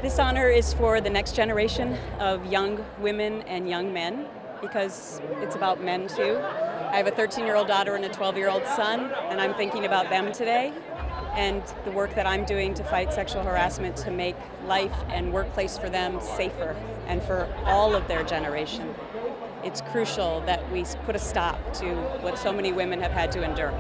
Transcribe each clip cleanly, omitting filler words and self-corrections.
This honor is for the next generation of young women and young men, because it's about men too. I have a 13-year-old daughter and a 12-year-old son, and I'm thinking about them today and the work that I'm doing to fight sexual harassment to make life and workplace for them safer and for all of their generation. It's crucial that we put a stop to what so many women have had to endure.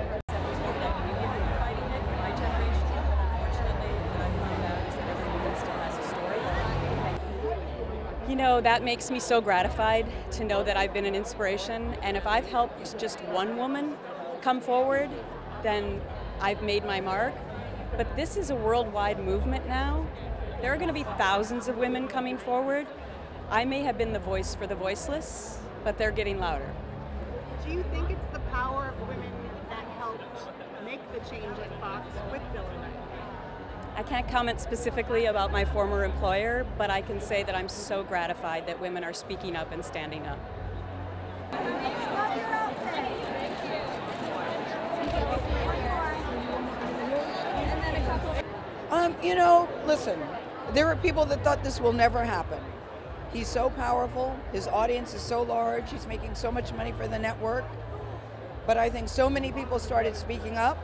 You know, that makes me so gratified to know that I've been an inspiration, and if I've helped just one woman come forward, then I've made my mark. But this is a worldwide movement now. There are going to be thousands of women coming forward. I may have been the voice for the voiceless, but they're getting louder. Do you think it's the power of women that helped make the change at Fox with Bill O'Reilly? I can't comment specifically about my former employer, but I can say that I'm so gratified that women are speaking up and standing up. You know, listen, there are people that thought this will never happen. He's so powerful, his audience is so large, he's making so much money for the network. But I think so many people started speaking up,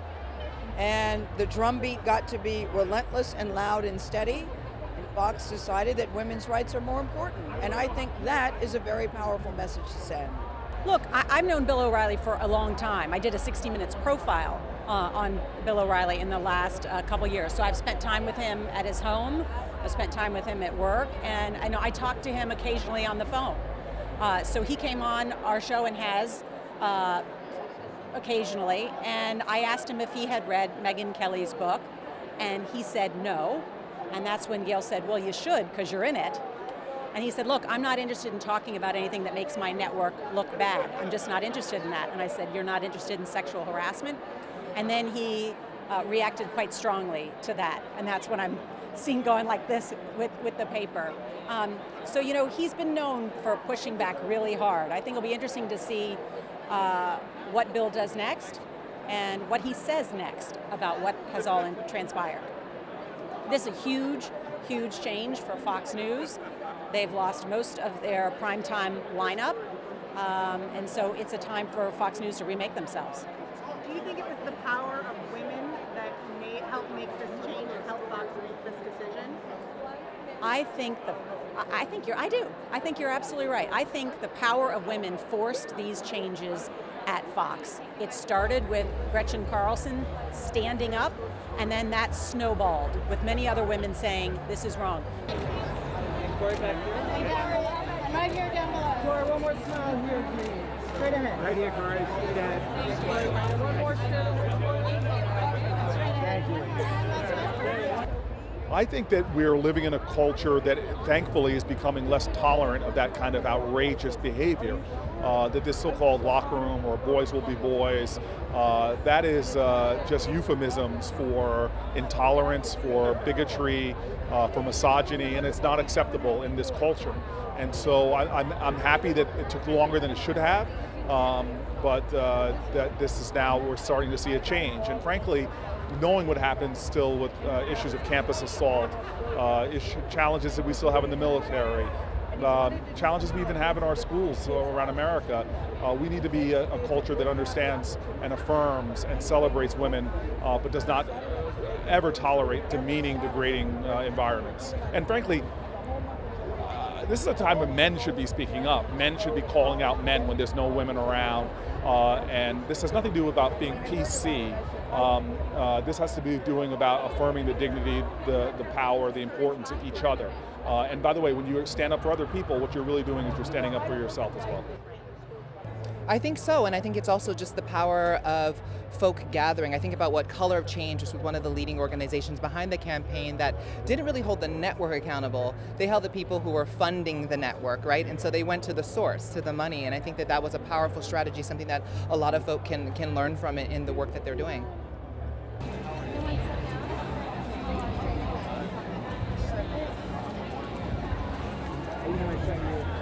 and the drumbeat got to be relentless and loud and steady, and Fox decided that women's rights are more important. And I think that is a very powerful message to send. Look, I've known Bill O'Reilly for a long time. I did a 60 Minutes profile on Bill O'Reilly in the last couple years. So I've spent time with him at his home, I've spent time with him at work, and I know I talk to him occasionally on the phone. So he came on our show and has occasionally, and I asked him if he had read Megyn Kelly's book, and he said no. And that's when Gayle said, well, you should, because you're in it. And he said, look, I'm not interested in talking about anything that makes my network look bad. I'm just not interested in that. And I said, you're not interested in sexual harassment? And then he reacted quite strongly to that. And that's when I'm seen going like this with the paper. So, you know, he's been known for pushing back really hard. I think it'll be interesting to see what Bill does next and what he says next about what has all transpired. This is a huge, huge change for Fox News. They've lost most of their primetime lineup, and so it's a time for Fox News to remake themselves. Do you think it was the power of women that helped make this change and help Fox make this decision? I think you're absolutely right. I think the power of women forced these changes at Fox. It started with Gretchen Carlson standing up, and then that snowballed with many other women saying, this is wrong. Cory back here. And right here down below. Cory, one more smile here, please. Straight ahead. Right here, Cory. Straight ahead. One more Thank you. I think that we're living in a culture that thankfully is becoming less tolerant of that kind of outrageous behavior. That this so-called locker room or boys will be boys, that is just euphemisms for intolerance, for bigotry, for misogyny, and it's not acceptable in this culture. And so I'm happy that it took longer than it should have, but that this is now, we're starting to see a change. And frankly, knowing what happens still with issues of campus assault, challenges that we still have in the military, challenges we even have in our schools around America, we need to be a culture that understands and affirms and celebrates women, but does not ever tolerate demeaning, degrading environments. And frankly, this is a time when men should be speaking up. Men should be calling out men when there's no women around. And this has nothing to do about being PC. This has to be doing about affirming the dignity, the power, the importance of each other. And by the way, when you stand up for other people, what you're really doing is you're standing up for yourself as well. I think so, and I think it's also just the power of folk gathering. I think about what Color of Change, which was one of the leading organizations behind the campaign, that didn't really hold the network accountable. They held the people who were funding the network, right? And so they went to the source, to the money, and I think that that was a powerful strategy, something that a lot of folk can learn from it in the work that they're doing. Are you going to